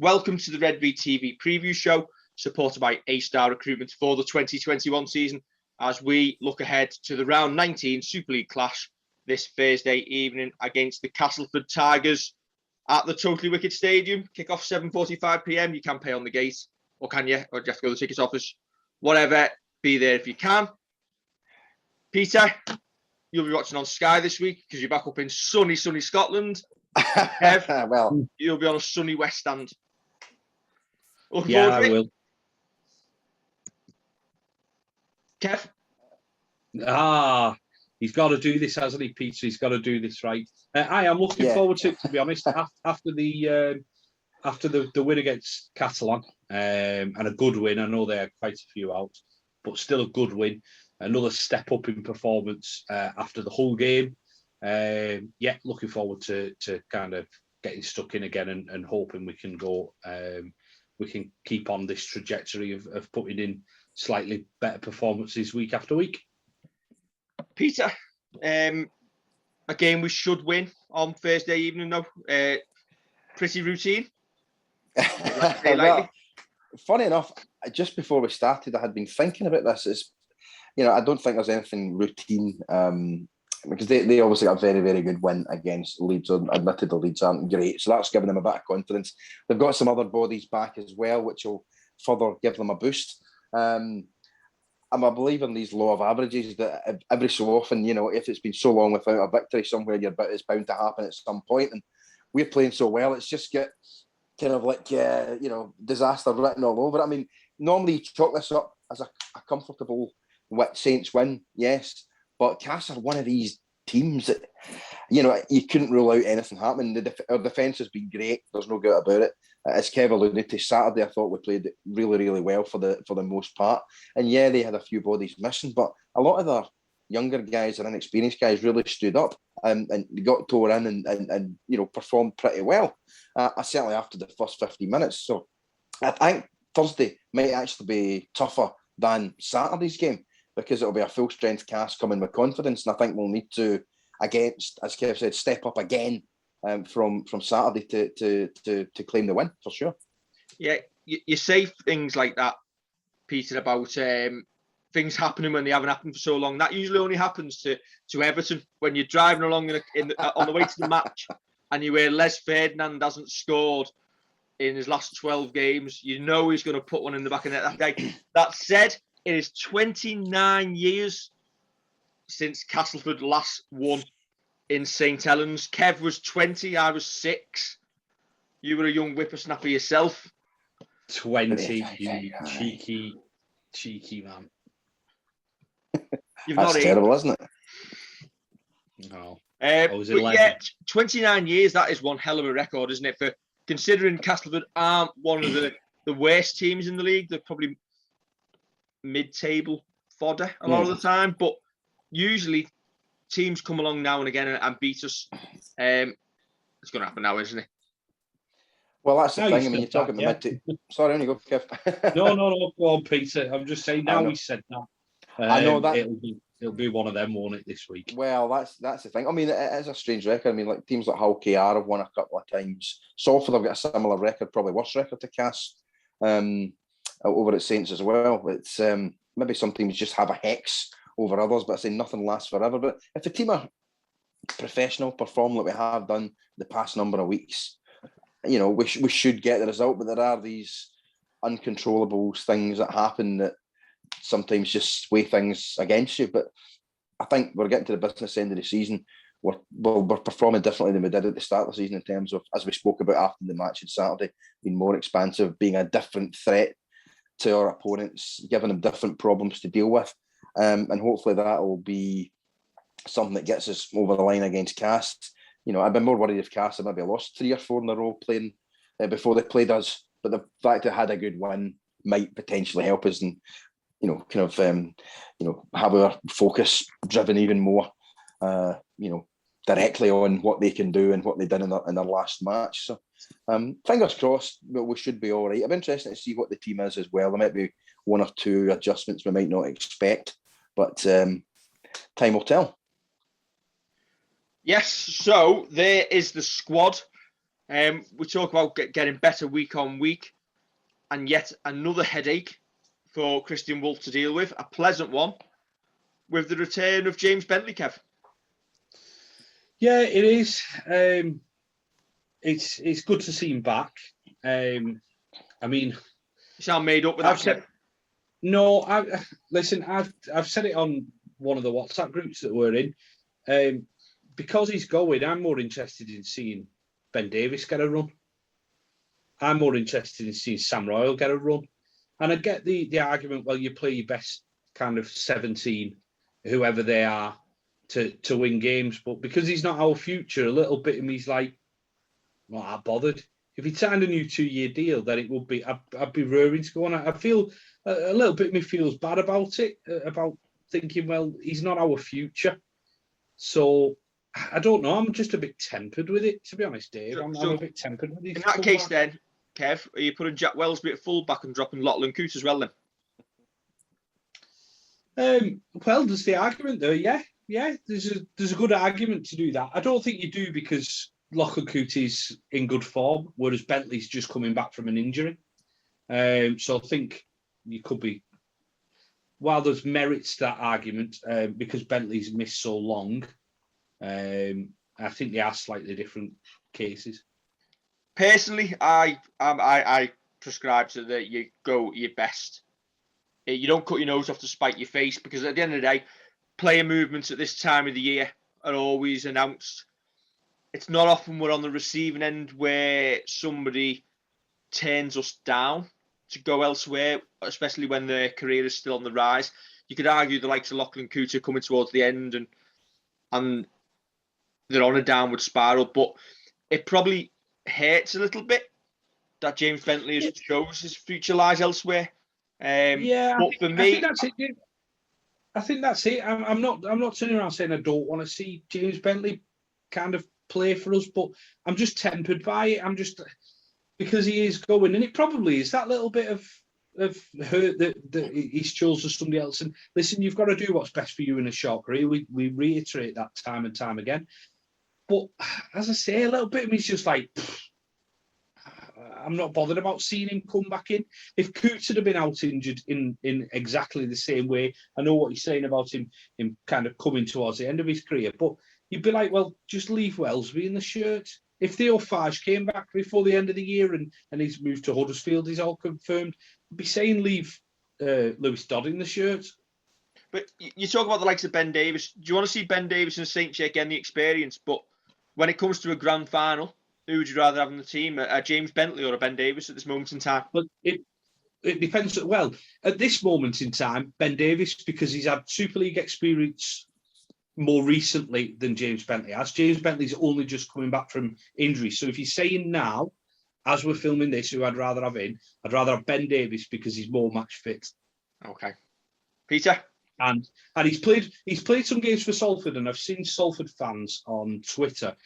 Welcome to the Redvee TV preview show, supported by A-Star Recruitment for the 2021 season, as we look ahead to the round 19 Super League clash this Thursday evening against the Castleford Tigers at the Totally Wicked Stadium. Kick-off 7:45 p.m. You can pay on the gate, or can you? Or do you have to go to the tickets office? Whatever, be there if you can. Peter, you'll be watching on Sky this week because you're back up in sunny Scotland. Kev, well, you'll be on a sunny West Stand. Looking yeah, forward to I it. will. Kev? He's got to do this, hasn't he, Peter? He's got to do this right. I am looking forward to it, to be honest. After the win against Catalan, and a good win. I know there are quite a few out, but still a good win. Another step up in performance after the whole game. Looking forward to kind of getting stuck in again and hoping we can go. We can keep on this trajectory of putting in slightly better performances week after week. Peter, a game we should win on Thursday evening, though. Pretty routine. well, funny enough, just before we started, I had been thinking about this. I don't think there's anything routine because they obviously got a very, very good win against Leeds. Admitted the Leeds aren't great, so that's given them a bit of confidence. They've got some other bodies back as well, which will further give them a boost. I'm a believer in these law of averages that every so often, if it's been so long without a victory somewhere, it's bound to happen at some point. And we're playing so well, it's just get kind of like, disaster written all over it. I mean, normally you chalk this up as a comfortable Saints win, yes, but Cass are one of these teams that, you couldn't rule out anything happening. Our defence has been great. There's no doubt about it. As Kev alluded to, Saturday I thought we played really, really well for the most part. And yeah, they had a few bodies missing, but a lot of their younger guys and inexperienced guys really stood up and got tore in and performed pretty well. Certainly after the first 50 minutes. So I think Thursday might actually be tougher than Saturday's game, because it'll be a full strength cast coming with confidence. And I think we'll need to, as Kev said, step up again from Saturday to claim the win for sure. Yeah, you say things like that, Peter, about things happening when they haven't happened for so long. That usually only happens to Everton when you're driving along on the way to the match and you hear Les Ferdinand hasn't scored in his last 12 games. You know he's going to put one in the back of the net that day. That said, it is 29 years since Castleford last won in St. Helens. Kev was 20, I was 6. You were a young whippersnapper yourself. 20, you cheeky man. That's terrible, isn't it? No. But yeah, 29 years, that is one hell of a record, isn't it? For considering Castleford aren't one of the worst teams in the league. They're probably mid-table fodder a lot of the time, but usually teams come along now and again and beat us. It's going to happen now, isn't it? Well, that's the thing. I mean, you're talking about mid-table. Sorry, on you go, Kev. No, go on, Peter. I'm just saying now he said that. I know that it'll be one of them, won't it, this week? Well, that's the thing. I mean, it is a strange record. I mean, like teams like Hull KR have won a couple of times. Salford have got a similar record, probably worse record to Cass. Over at Saints as well. It's maybe some teams just have a hex over others, but I say nothing lasts forever. But if the team are professional, perform like we have done the past number of weeks, we should get the result. But there are these uncontrollable things that happen that sometimes just sway things against you. But I think we're getting to the business end of the season. We're performing differently than we did at the start of the season in terms of, as we spoke about after the match on Saturday, being more expansive, being a different threat to our opponents, giving them different problems to deal with. And hopefully that will be something that gets us over the line against Cass. I've been more worried if Cass had maybe lost 3 or 4 in a row playing before they played us. But the fact they had a good win might potentially help us and, have our focus driven even more, directly on what they can do and what they did in their last match. So fingers crossed, but we should be all right. I'm interested to see what the team is as well. There might be 1 or 2 adjustments we might not expect, but time will tell. Yes, so there is the squad We talk about getting better week on week, and yet another headache for Christian Wolf to deal with, a pleasant one, with the return of James Bentley, Kev. Yeah, it is. It's good to see him back. I mean, you sound made up with that, Kev. No, listen. I've said it on one of the WhatsApp groups that we're in. Because he's going, I'm more interested in seeing Ben Davies get a run. I'm more interested in seeing Sam Royal get a run. And I get the argument, well, you play your best kind of 17, whoever they are, to win games. But because he's not our future, a little bit of me's like, not that bothered. If he signed a new 2-year deal, then it would be, I'd be roaring to go on. I feel a little bit of me feels bad about it, about thinking, well, he's not our future. So I don't know. I'm just a bit tempered with it, to be honest, Dave. I'm a bit tempered with it. In that case, then, Kev, are you putting Jack Wellsby at full-back and dropping Lachlan Coote as well, then? Well, there's the argument there, yeah. There's a good argument to do that. I don't think you do, because Lachlan Coote is in good form, whereas Bentley's just coming back from an injury. So I think you could be, while there's merits to that argument, because Bentley's missed so long, I think they are slightly different cases. Personally, I prescribe to that you go your best. You don't cut your nose off to spite your face, because at the end of the day, player movements at this time of the year are always announced. It's not often we're on the receiving end where somebody turns us down to go elsewhere, especially when their career is still on the rise. You could argue the likes of Lachlan Coote are coming towards the end and they're on a downward spiral, but it probably hurts a little bit that James Bentley has shows his future lies elsewhere. But for me, I think that's it. I think that's it. I'm not turning around saying I don't want to see James Bentley kind of play for us, but I'm just tempered by it. I'm just, because he is going, and it probably is that little bit of hurt that he's chosen somebody else. And listen, you've got to do what's best for you in a short career. We reiterate that time and time again. But as I say, a little bit of me's just like, I'm not bothered about seeing him come back in. If Coots had been out injured in exactly the same way, I know what you're saying about him kind of coming towards the end of his career, but you'd be like, well, just leave Wellsby in the shirt. If Theo Fage came back before the end of the year and he's moved to Huddersfield, he's all confirmed, I'd be saying leave Lewis Dodd in the shirt. But you talk about the likes of Ben Davies. Do you want to see Ben Davies and Saints getting the experience? But when it comes to a grand final, who would you rather have on the team, a James Bentley or a Ben Davies at this moment in time? But it depends. Well, at this moment in time, Ben Davies, because he's had Super League experience more recently than James Bentley has. James Bentley's only just coming back from injury. So if you're saying now, as we're filming this, who I'd rather have in, I'd rather have Ben Davies because he's more match fit. Okay. Peter? And he's played some games for Salford, and I've seen Salford fans on Twitter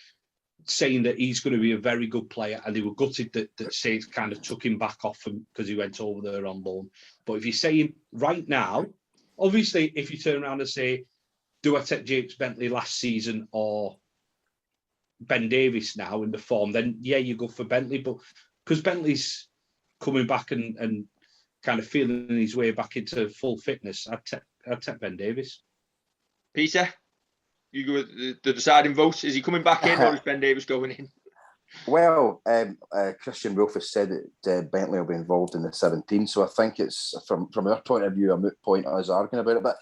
saying that he's going to be a very good player, and they were gutted that Saints kind of took him back off him because he went over there on loan. But if you're saying right now, obviously, if you turn around and say, do I take James Bentley last season or Ben Davies now in the form, then yeah, you go for Bentley. But because Bentley's coming back and kind of feeling his way back into full fitness, I'd take Ben Davies. Peter, you go with the deciding vote. Is he coming back in or is Ben Davies going in? Well, Christian Wolf has said that Bentley will be involved in the 17, so I think it's, from our point of view, a moot point us arguing about it. But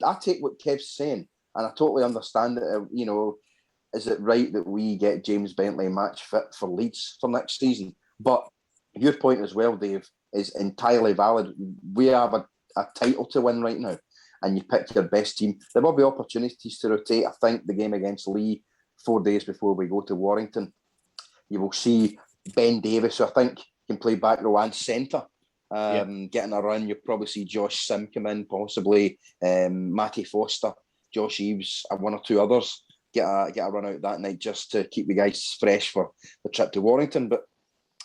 I take what Kev's saying, and I totally understand it. Is it right that we get James Bentley match fit for Leeds for next season? But your point as well, Dave, is entirely valid. We have a title to win right now, and you pick your best team. There will be opportunities to rotate. I think the game against Lee, 4 days before we go to Warrington, you will see Ben Davies, who I think can play back row and centre, getting a run. You'll probably see Josh Sim come in, possibly Matty Foster, Josh Eves, and one or two others get a run out that night just to keep the guys fresh for the trip to Warrington. But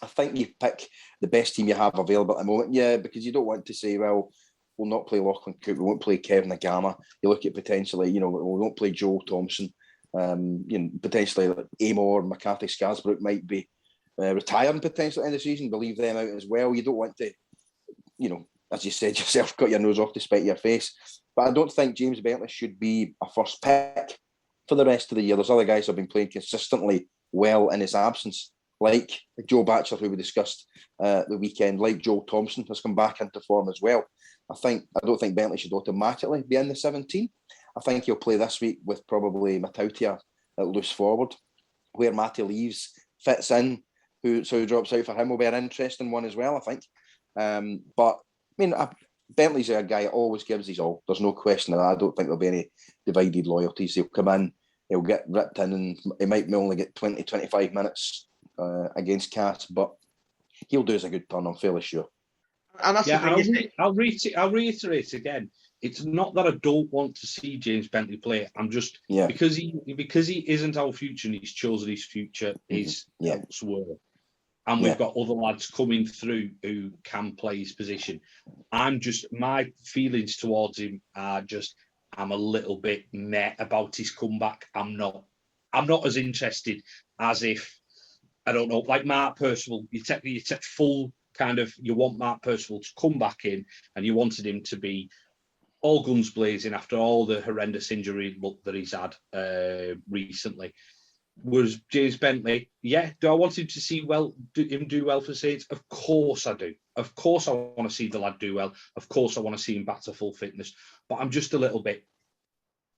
I think you pick the best team you have available at the moment, because you don't want to say, well, we'll not play Lachlan Coote, we won't play Kevin Nagama. You look at potentially, we won't play Joel Thompson. Potentially like Amor, McCarthy, Scarsbrook might be retiring potentially at the end of the season, will leave them out as well. You don't want to, as you said yourself, cut your nose off to spite your face. But I don't think James Bentley should be a first pick for the rest of the year. There's other guys who have been playing consistently well in his absence, like Joe Batchelor, who we discussed the weekend, like Joel Thompson has come back into form as well. I don't think Bentley should automatically be in the 17. I think he'll play this week with probably Matautia at loose forward, where Matty Leaves fits in, who drops out for him will be an interesting one as well, I think. But Bentley's a guy that always gives his all. There's no question of that. I don't think there'll be any divided loyalties. He'll come in, he'll get ripped in, and he might only get 20, 25 minutes against Cass, but he'll do us a good turn, I'm fairly sure. And that's I'll reiterate again. It's not that I don't want to see James Bentley play. I'm just because he isn't our future and he's chosen his future is elsewhere. And we've got other lads coming through who can play his position. My feelings towards him are just, I'm a little bit meh about his comeback. I'm not as interested as if, I don't know, like Mark Percival, you take full kind of, you want Mark Percival to come back in and you wanted him to be all guns blazing after all the horrendous injury that he's had recently. Was James Bentley, do I want him to see him do well for Saints? Of course I do. Of course I want to see the lad do well. Of course I want to see him back to full fitness. But I'm just a little bit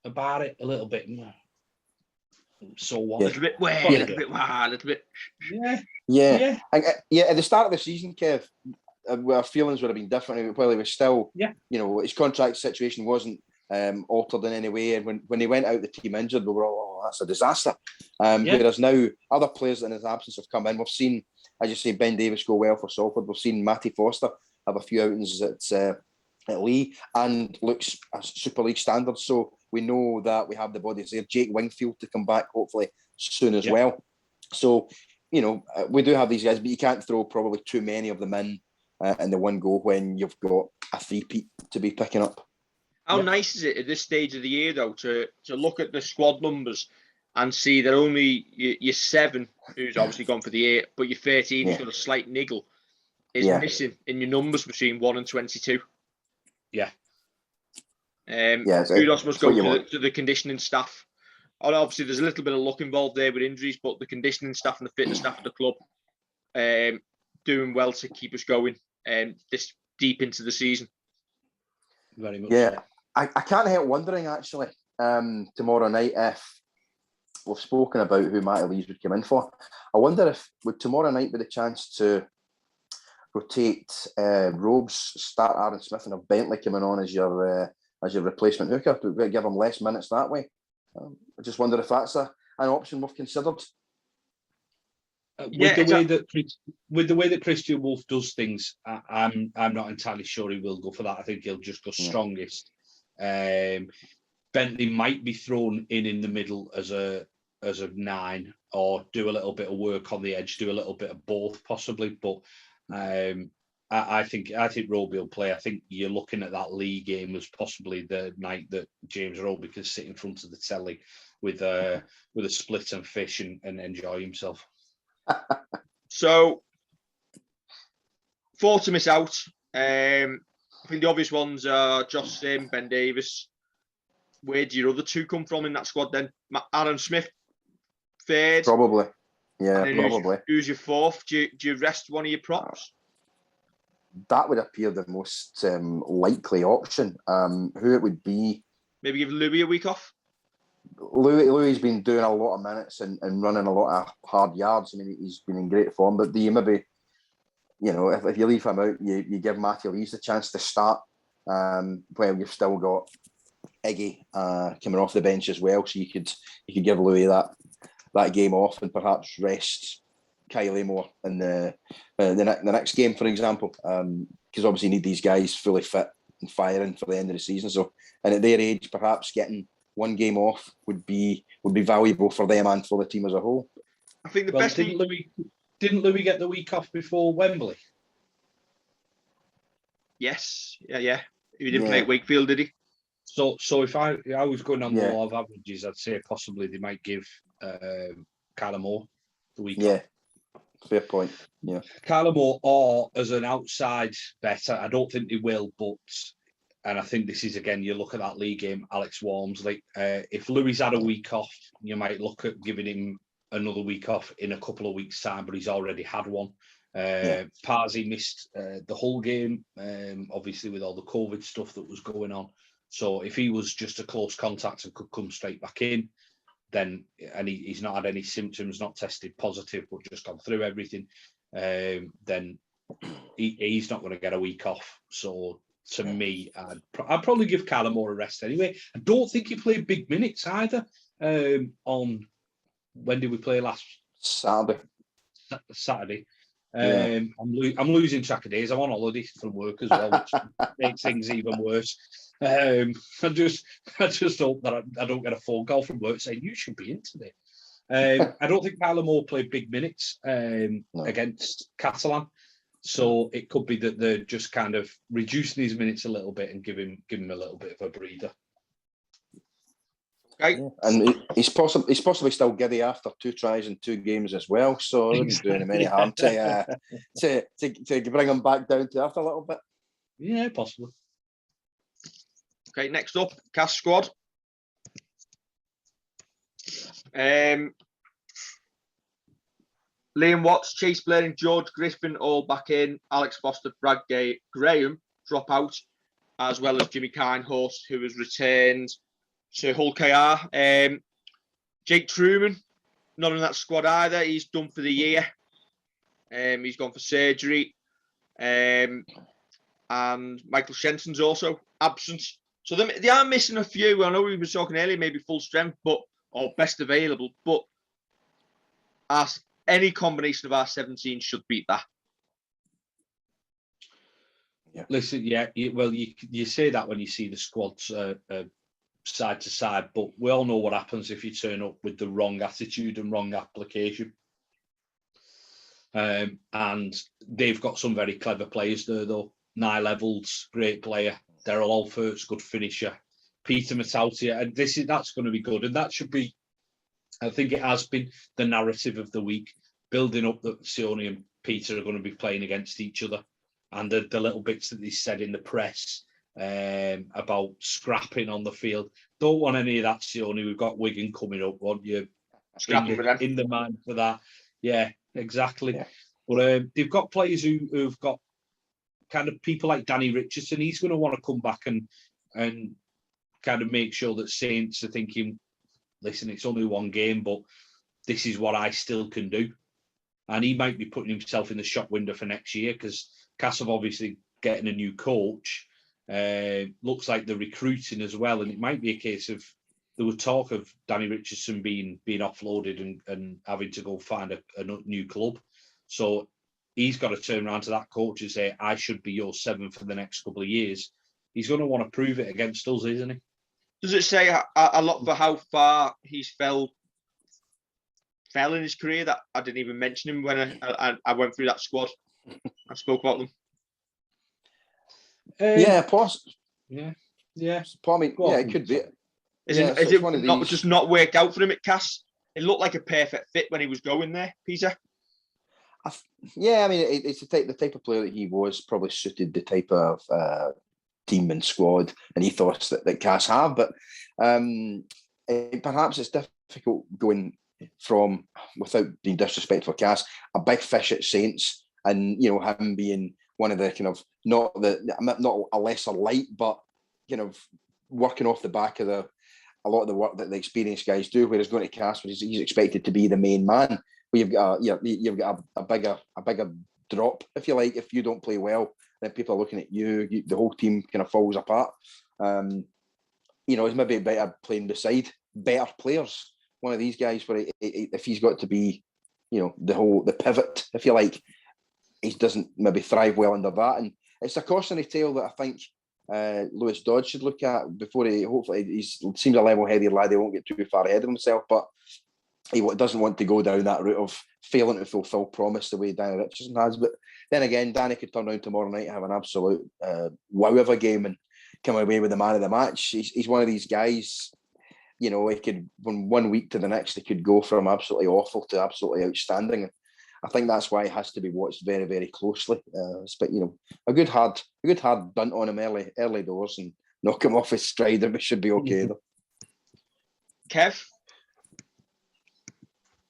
about it, a little bit. So what? A little bit weird, a little bit wild, a little bit. Yeah. At the start of the season, Kev, our feelings would have been different. While he was still, his contract situation wasn't altered in any way. And when he went out the team injured, we were all, that's a disaster. Whereas now other players in his absence have come in. We've seen, as you say, Ben Davis go well for Salford. We've seen Matty Foster have a few outings at Lee and looks a Super League standard. So we know that we have the bodies there. Jake Wingfield to come back hopefully soon as well. So, we do have these guys, but you can't throw probably too many of them in the one go when you've got a three-peat to be picking up. How nice is it at this stage of the year, though, to look at the squad numbers and see that only your 7, who's obviously gone for the 8, but your 13, who's got a slight niggle, is missing in your numbers between 1 and 22. Yeah. Kudos must go to the conditioning staff. And obviously, there's a little bit of luck involved there with injuries, but the conditioning staff and the fitness staff of the club doing well to keep us going this deep into the season. Very much. Yeah. I can't help wondering, actually, tomorrow night, if we've spoken about who Matty Lees would come in for. I wonder if would tomorrow night be the chance to rotate Robes, start Aaron Smith, and have Bentley coming on as your replacement hooker to give him less minutes that way. I just wonder if that's an option we've considered. With the way that Christian Wolf does things, I'm not entirely sure he will go for that. I think he'll just go strongest. Bentley might be thrown in the middle as a 9, or do a little bit of work on the edge, do a little bit of both possibly. But I think Roby will play. I think you're looking at that Lee game as possibly the night that James Roby can sit in front of the telly with a split and fish and enjoy himself. So, 4 to miss out. I think the obvious ones are Josh Sim, Ben Davis. Where do your other 2 come from in that squad then? Aaron Smith, 3rd? Probably. Yeah, probably. Who's your 4th? Do you rest one of your props? That would appear the most likely option. Who it would be? Maybe give Louis a week off? Louis has been doing a lot of minutes and running a lot of hard yards. I mean, he's been in great form. But do you maybe, if you leave him out, you give Matthew Lees the chance to start while you've still got Iggy coming off the bench as well. So you could give Louis that game off and perhaps rest Kylie more in the next game, for example, because obviously you need these guys fully fit and firing for the end of the season. So, and at their age, perhaps getting one game off would be valuable for them and for the team as a whole. I think the best thing. Didn't Louis get the week off before Wembley? Yes, yeah. He didn't play at Wakefield, did he? So if I was going on the law of averages, I'd say possibly they might give Callum Moore the week off. Fair point. Yeah. Callum or as an outside better, I don't think they will, and I think this is, again, you look at that league game, Alex Walmsley. If Louis had a week off, you might look at giving him another week off in a couple of weeks' time, but he's already had one. Parsi missed the whole game, obviously with all the COVID stuff that was going on. So if he was just a close contact and could come straight back in, then, and he's not had any symptoms, not tested positive, but just gone through everything, then he's not going to get a week off. So to me, I'd probably give Callum more a rest anyway. I don't think he played big minutes either. On when did we play last? Saturday. I'm losing track of days. I'm on holiday from work as well, which makes things even worse. I just hope that I don't get a phone call from work saying you should be in today. I don't think Callum played big minutes against Catalan, so it could be that they're just kind of reducing his minutes a little bit and give him a little bit of a breather. Okay. Yeah. And he's possibly still giddy after 2 tries in 2 games as well, so it wouldn't do him any harm to bring him back down to earth a little bit. Yeah, possibly. Okay, next up, Cass squad. Liam Watts, Chase Blair and George Griffin all back in. Alex Foster, Brad Graham drop out, as well as Jimmy Kinehorst, who has returned to Hull KR. Jake Truman, not in that squad either. He's done for the year. He's gone for surgery. And Michael Shenton's also absent. So they are missing a few. I know we were talking earlier, maybe full strength, or best available. But any combination of our 17 should beat that. Yeah. Listen, you say that when you see the squads side to side, but we all know what happens if you turn up with the wrong attitude and wrong application. And they've got some very clever players there, though. Nye Levels, great player. Daryl Alfert's good finisher. Peter Matautia, and that's going to be good. And that should be, I think it has been the narrative of the week, building up that Sione and Peter are going to be playing against each other. And the little bits that they said in the press about scrapping on the field. Don't want any of that, Sione. We've got Wigan coming up. Want you in the mind for that? Yeah, exactly. Yeah. But they've got players who've got kind of people like Danny Richardson. He's going to want to come back and kind of make sure that Saints are thinking, listen, it's only one game, but this is what I still can do. And he might be putting himself in the shop window for next year, because Castle obviously getting a new coach. Looks like they're recruiting as well, and it might be a case of there was talk of Danny Richardson being offloaded and having to go find a new club. So he's got to turn around to that coach and say, I should be your 7 for the next couple of years. He's going to want to prove it against us, isn't he? Does it say a lot for how far he's fell in his career that I didn't even mention him when I went through that squad? I spoke about them. Yeah, possibly. Yeah. Probably, it could be. Is it one of these... just not worked out for him at Cass? It looked like a perfect fit when he was going there, Peter. I mean, it's the type of player that he was, probably suited the type of team and squad and ethos that Cass have. But perhaps it's difficult going from, without being disrespectful for Cass, a big fish at Saints, and him being one of the kind of not a lesser light, but kind of working off the back of a lot of the work that the experienced guys do. Whereas going to Cass, he's expected to be the main man. Where you've got a bigger drop, if you like. If you don't play well, then people are looking at you. The whole team kind of falls apart. He's maybe better playing beside better players. One of these guys where if he's got to be, the pivot, if you like, he doesn't maybe thrive well under that. And it's a cautionary tale that I think Lewis Dodge should look at before he seems a level-headed lad. He won't get too far ahead of himself, but he doesn't want to go down that route of failing to fulfil promise the way Danny Richardson has. But then again, Danny could turn around tomorrow night and have an absolute wow of a game and come away with the man of the match. He's one of these guys, he could, from one week to the next, he could go from absolutely awful to absolutely outstanding. I think that's why he has to be watched very, very closely. But a good hard dunt on him early doors and knock him off his stride, and we should be okay. Though. Kev,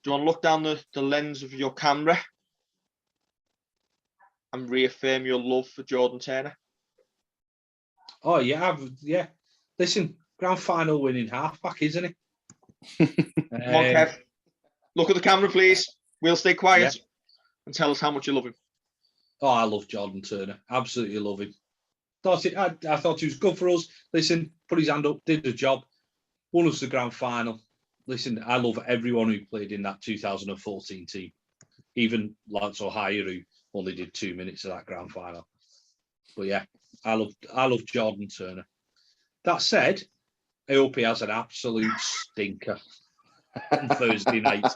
do you want to look down the lens of your camera and reaffirm your love for Jordan Turner? Oh yeah, Listen, grand final winning halfback, isn't it? Come on, Kev. Look at the camera, please. We'll stay quiet and tell us how much you love him. Oh, I love Jordan Turner. Absolutely love him. I thought he was good for us. Listen, put his hand up, did the job, won us the grand final. Listen, I love everyone who played in that 2014 team, even Lance O'Hire, who only did 2 minutes of that grand final. But yeah, I love Jordan Turner. That said, I hope he has an absolute stinker on Thursday night.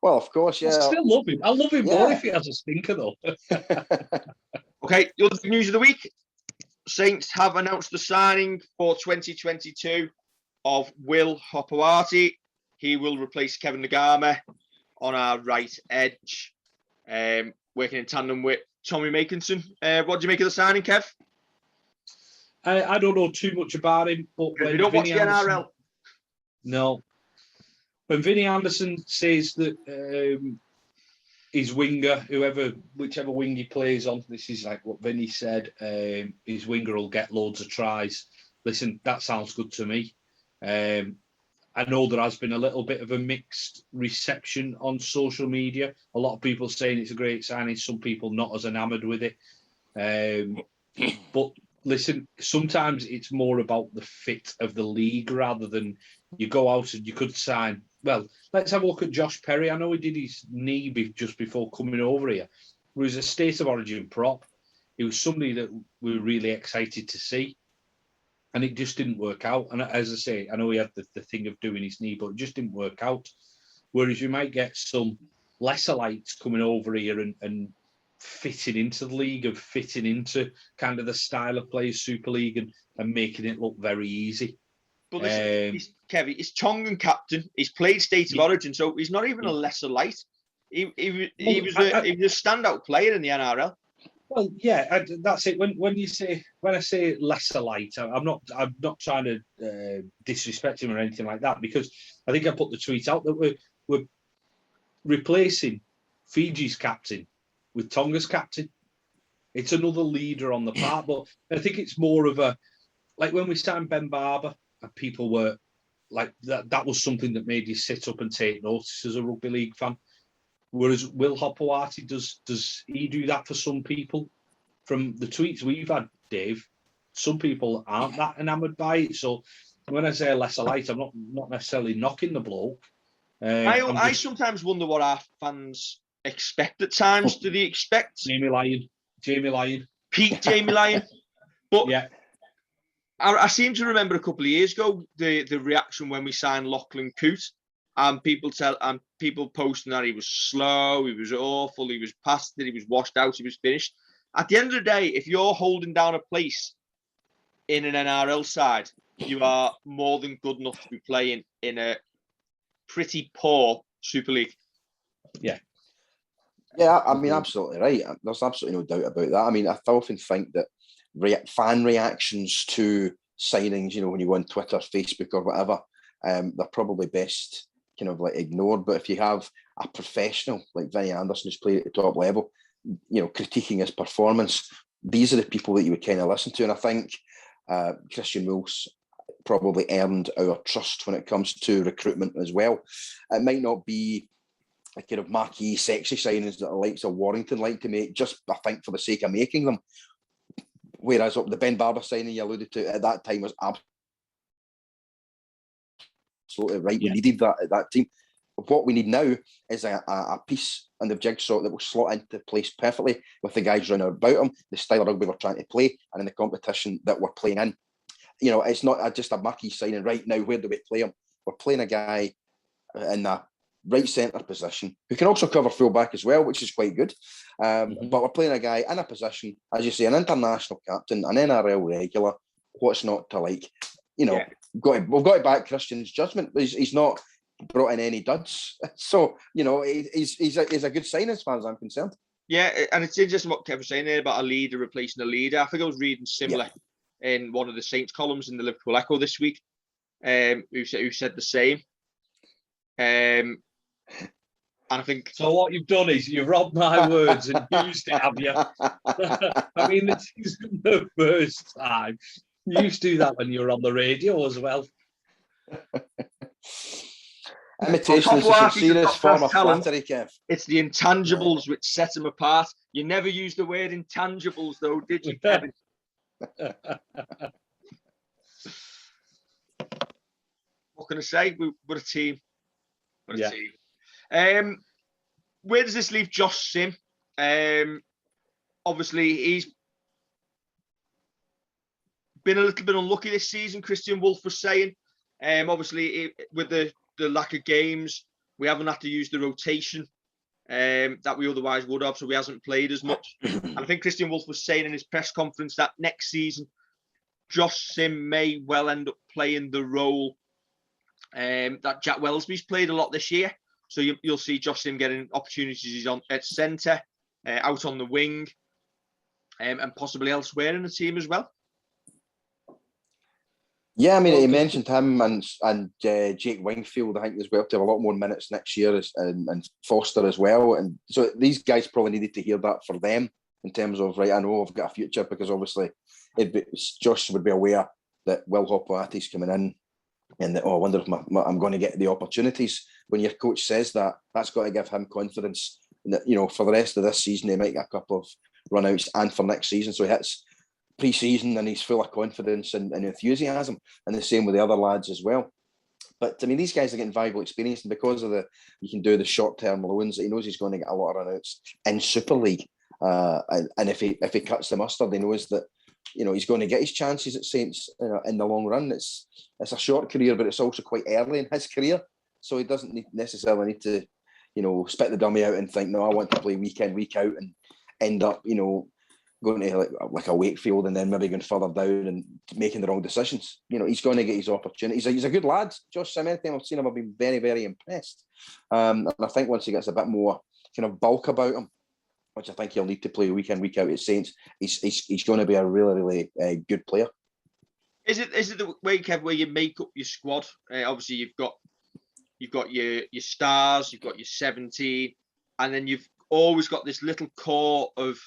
Well, of course, yeah. I still love him. I love him more if he has a stinker, though. Okay, the other news of the week. Saints have announced the signing for 2022 of Will Hopoate. He will replace Kevin Nagama on our right edge, working in tandem with Tommy Makinson. What do you make of the signing, Kev? I don't know too much about him, but when you don't watch the NRL. No. When Vinny Anderson says that his winger, whichever wing he plays on, this is like what Vinny said, his winger will get loads of tries. Listen, that sounds good to me. I know there has been a little bit of a mixed reception on social media. A lot of people saying it's a great signing, some people not as enamoured with it. But listen, sometimes it's more about the fit of the league rather than you go out and you could sign. Well, let's have a look at Josh Perry. I know he did his knee just before coming over here. He was a state of origin prop. He was somebody that we were really excited to see. And it just didn't work out. And as I say, I know he had the thing of doing his knee, but it just didn't work out. Whereas you might get some lesser lights coming over here and fitting into the league and fitting into kind of the style of play Super League and making it look very easy. But listen, Kevin, he's Tongan captain. He's played state of origin, so he's not even a lesser light. He was a standout player in the NRL. Well, yeah, that's it. When I say lesser light, I'm not trying to disrespect him or anything like that, because I think I put the tweet out that we're replacing Fiji's captain with Tonga's captain. It's another leader on the part, but I think it's more of a, like when we signed Ben Barber, and people were like that was something that made you sit up and take notice as a rugby league fan. Whereas Will Hopoate, does he do that for some people? From the tweets we've had, Dave, some people aren't that enamoured by it. So when I say lesser light, I'm not necessarily knocking the bloke. I sometimes wonder what our fans expect at times. Do they expect Jamie Lyon, Pete Jamie Lyon? But yeah, I seem to remember a couple of years ago the reaction when we signed Lachlan Coote. And people posting that he was slow, he was awful, he was past it, he was washed out, he was finished. At the end of the day, if you're holding down a place in an NRL side, you are more than good enough to be playing in a pretty poor Super League. Yeah, I mean, absolutely right. There's absolutely no doubt about that. I mean, I often think that fan reactions to signings, when you go on Twitter, Facebook, or whatever, they're probably best kind of like ignored. But if you have a professional like Vinny Anderson who's played at the top level, critiquing his performance, these are the people that you would kind of listen to. And I think Christian Wills probably earned our trust when it comes to recruitment as well. It might not be a kind of marquee, sexy signings that the likes of Warrington like to make, just I think for the sake of making them. Whereas the Ben Barber signing you alluded to at that time was absolutely right. Yeah. We needed that at that team. What we need now is a piece on the jigsaw that will slot into place perfectly with the guys running about them, the style of rugby we're trying to play, and in the competition that we're playing in. It's not just a marquee signing right now. Where do we play him? We're playing a guy in the right centre position who can also cover full back as well, which is quite good. But we're playing a guy in a position, as you say, an international captain, an NRL regular. What's not to like? We've got to back Christian's judgment. He's not brought in any duds. So, you know, he's a good sign as far as I'm concerned. Yeah, and it's interesting what Kev was saying there about a leader replacing a leader. I think I was reading similar in one of the Saints columns in the Liverpool Echo this week, who said the same. And I think so. What you've done is you've robbed my words and used it, have you? I mean, this isn't the first time. You used to do that when you were on the radio as well. Imitation is a serious form of flattery, Kev. It's the intangibles which set him apart. You never used the word intangibles, though, did you, Kevin? What can I say? We're a team. We're a team. Where does this leave Josh Sim? Obviously, he's been a little bit unlucky this season, Christian Wolf was saying. Obviously, with the lack of games, we haven't had to use the rotation that we otherwise would have, so he hasn't played as much. And I think Christian Wolf was saying in his press conference that next season, Josh Sim may well end up playing the role that Jack Wellesby's played a lot this year. So you'll see Josh Sim getting opportunities. He's on at centre, out on the wing, and possibly elsewhere in the team as well. Yeah, I mean, he mentioned him and Jake Wingfield, I think, as well, to have a lot more minutes next year, and Foster as well. And so these guys probably needed to hear that for them in terms of, right, I know I've got a future, because obviously Josh would be aware that Will Hopoate's coming in, and that, I wonder if I'm going to get the opportunities. When your coach says that, that's got to give him confidence that, you know, for the rest of this season, he might get a couple of run-outs, and for next season. So he hits pre-season and he's full of confidence and enthusiasm, and the same with the other lads as well. But I mean, these guys are getting valuable experience, and because of you can do the short-term loans, he knows he's going to get a lot of run-outs in Super League, and if he cuts the mustard, he knows that, you know, he's going to get his chances at Saints in the long run. It's a short career, but it's also quite early in his career, so he doesn't necessarily need to, you know, spit the dummy out and think, no, I want to play week in, week out, and end up, you know, going to like a Wakefield and then maybe going further down and making the wrong decisions. You know, he's going to get his opportunities. He's a good lad, Josh Sim. Anytime I've seen him, I've been very, very impressed. And I think once he gets a bit more kind of bulk about him, which I think he'll need to play week in, week out at Saints, he's going to be a really, really good player. Is it the way, Kev, where you make up your squad? Obviously, you've got your stars, you've got your 17, and then you've always got this little core of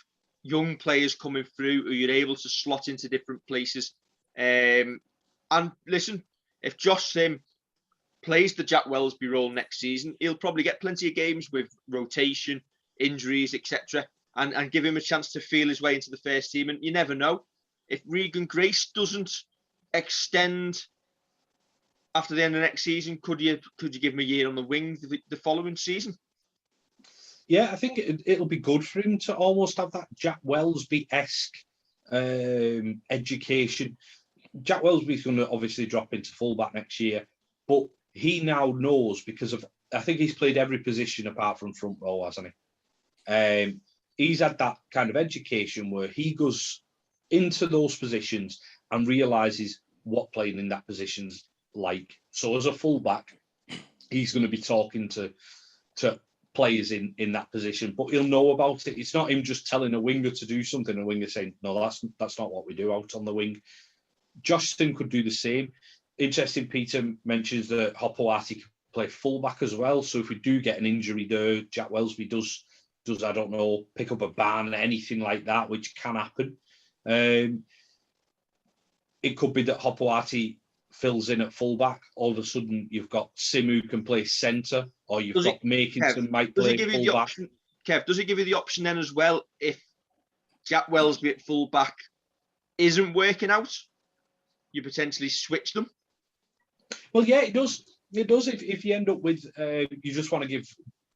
young players coming through who you're able to slot into different places. And listen, if Josh Sim plays the Jack Wellesby role next season, he'll probably get plenty of games with rotation, injuries, etc., and give him a chance to feel his way into the first team. And you never know, if Regan Grace doesn't extend after the end of next season, could you give him a year on the wing the following season? Yeah, I think it'll be good for him to almost have that Jack Wellesby-esque education. Jack Wellesby's going to obviously drop into fullback next year, but he now knows, because of, I think he's played every position apart from front row, hasn't he? He's had that kind of education where he goes into those positions and realises what playing in that position's like. So as a fullback, he's going to be talking to players in that position, but he'll know about it. It's not him just telling a winger to do something, a winger saying, no, that's not what we do out on the wing. Josh Sim could do the same. Interesting, Peter mentions that Hopoate can play fullback as well. So if we do get an injury there, Jack Wellesby does I don't know, pick up a ban, anything like that, which can happen. It could be that Hopoate fills in at fullback. All of a sudden, you've got Sim who can play centre, or you've got Makinson might play fullback. Kev, does it give you the option then as well, if Jack Wellesby at fullback isn't working out, you potentially switch them? Well, yeah, it does. It does. If you end up with, you just want to give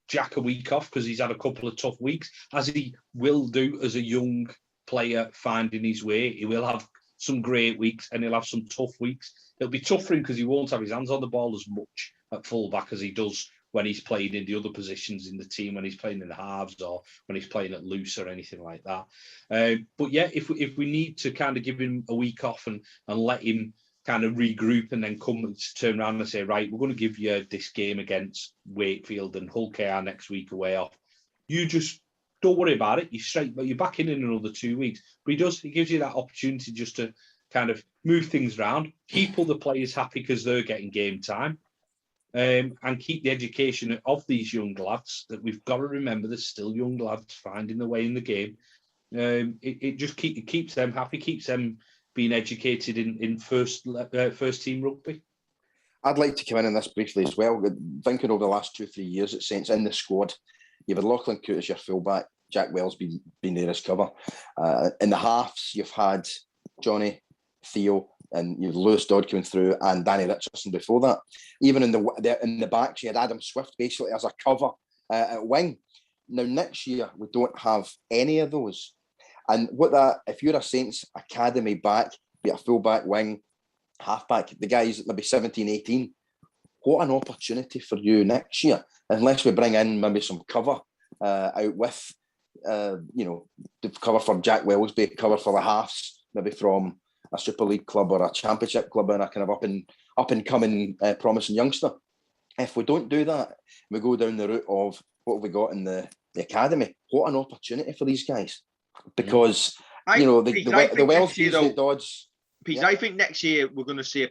Jack a week off because he's had a couple of tough weeks, as he will do as a young player finding his way. He will have some great weeks and he'll have some tough weeks. It'll be tough for him because he won't have his hands on the ball as much at fullback as he does when he's playing in the other positions in the team, when he's playing in the halves or when he's playing at loose or anything like that. But yeah, if we need to kind of give him a week off and let him kind of regroup and then turn around and say, right, we're going to give you this game against Wakefield and Hull KR next week away off. You just don't worry about it. You're back in another 2 weeks. But he gives you that opportunity just to kind of move things around, keep all the players happy because they're getting game time, and keep the education of these young lads that we've got to remember there's still young lads finding their way in the game. It keeps them happy, keeps them being educated in first team rugby. I'd like to come in on this briefly as well. Thinking over the last 2-3 years at Saints in the squad, you've had Lachlan Coote as your fullback, Jack Wells been there as cover. In the halves, you've had Johnny, Theo, and you've Lewis Dodd coming through, and Danny Richardson before that. Even in the backs, you had Adam Swift basically as a cover at wing. Now next year we don't have any of those. And if you're a Saints academy back, be it a fullback, wing, halfback, the guys maybe 17, 18, what an opportunity for you next year, unless we bring in maybe some cover out with, the cover for Jack Wellsby, cover for the halves, maybe from a Super League club or a Championship club and a kind of up and coming promising youngster. If we don't do that, we go down the route of what have we got in the academy. What an opportunity for these guys, because the Wellsbys, the Dodds. Pete, I think next year we're going to see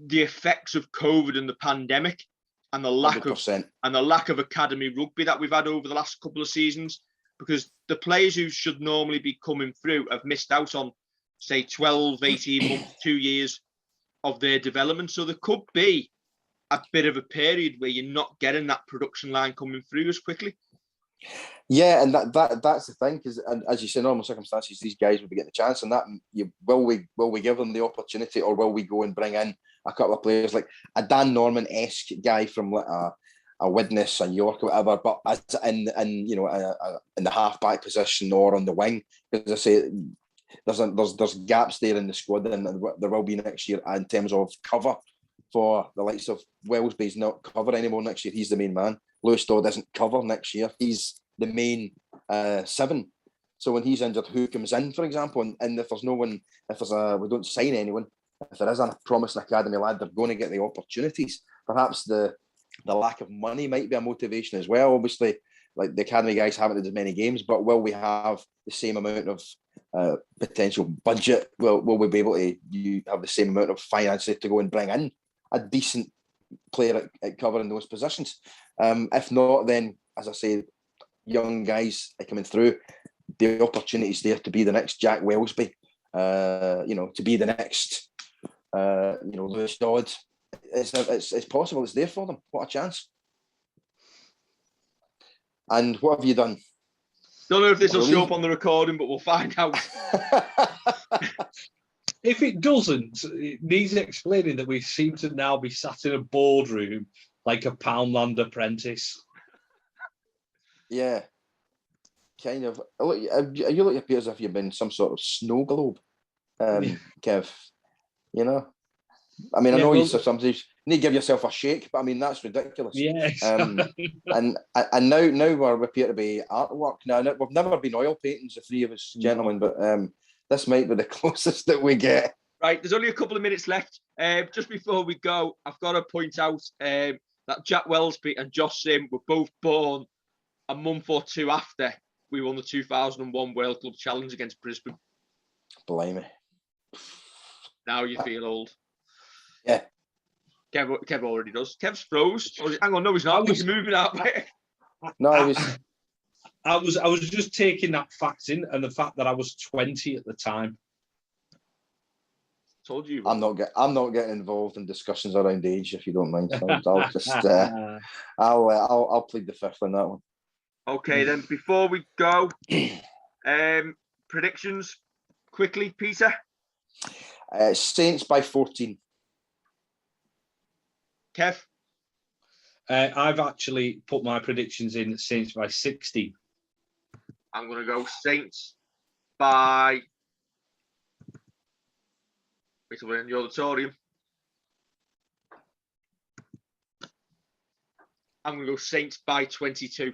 the effects of COVID and the pandemic, and the lack 100%. of academy rugby that we've had over the last couple of seasons, because the players who should normally be coming through have missed out on, say, 12, 18 months, 2 years of their development. So there could be a bit of a period where you're not getting that production line coming through as quickly. Yeah, and that's the thing, because as you say, in normal circumstances, these guys will be getting the chance, and that will we give them the opportunity, or will we go and bring in a couple of players like a Dan Norman-esque guy from a Widnes, a York, or whatever, but as in the halfback position or on the wing, because I say there's gaps there in the squad, and there will be next year in terms of cover for the likes of Wellsby's not cover anymore next year. He's the main man. Lewis Dodd isn't cover next year. He's the main 7. So when he's injured, who comes in, for example? And if there's no one, we don't sign anyone, if there is a promising academy lad, they're going to get the opportunities. Perhaps the lack of money might be a motivation as well. Obviously, like the academy guys haven't had as many games, but will we have the same amount of potential budget? Will we be able to have the same amount of finances to go and bring in a decent player at covering those positions? If not, then, as I say, young guys coming through, the opportunities there to be the next Jack Wellsby, to be the next, Lewis Dodd. It's possible. It's there for them. What a chance. And what have you done? Don't know if this will show up on the recording, but we'll find out. If it doesn't, it needs explaining that we seem to now be sat in a boardroom like a Poundland apprentice. Yeah. Kind of. You look as if you've been some sort of snow globe, Kev. I mean, I know you sometimes need to give yourself a shake, but I mean, that's ridiculous. Yes. And now we appear to be artwork. Now, we've never been oil paintings, the three of us gentlemen, but this might be the closest that we get. Right, there's only a couple of minutes left. Just before we go, I've got to point out that Jack Wellsby and Josh Sim were both born a month or two after we won the 2001 World Club Challenge against Brisbane. Blimey. Now you feel old. Yeah. Kev already does. Kev's froze. Hang on, no, he's not. He's moving out. No, I was just taking that fact in, and the fact that I was 20 at the time. Told you. I'm not getting involved in discussions around age, if you don't mind. So I'll just I'll plead the fifth on that one. Okay, then before we go, predictions quickly, Peter. Saints by 14. Kev? I've actually put my predictions in Saints by 16. I'm going to go Saints by... Wait till we're in the auditorium. I'm going to go Saints by 22.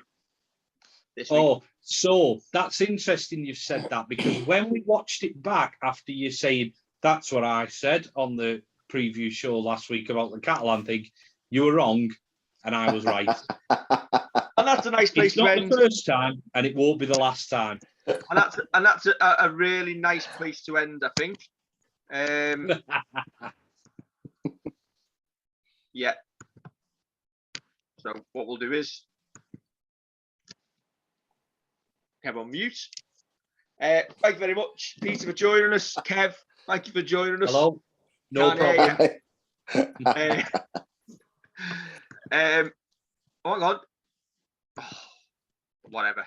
So that's interesting you've said that, because when we watched it back after you saying That's what I said on the preview show last week about the Catalan thing. You were wrong, and I was right. And that's a nice place It's not to end. the first time, and it won't be the last time. And that's a really nice place to end, I think. Yeah. So what we'll do is Kev on mute. Thank you very much, Peter, for joining us. Kev, thank you for joining us. Hello. No problem. Oh my God. Whatever.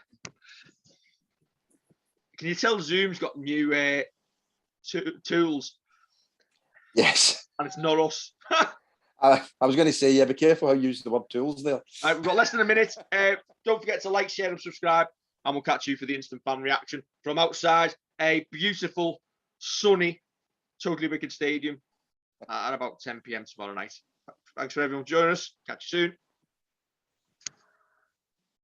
Can you tell Zoom's got new tools? Yes. And it's not us. I was going to say, yeah, be careful how you use the word tools there. We've got less than a minute. Don't forget to like, share, and subscribe. And we'll catch you for the instant fan reaction from outside a beautiful, sunny, totally wicked stadium at about 10 p.m. tomorrow night. Thanks for everyone joining us. Catch you soon.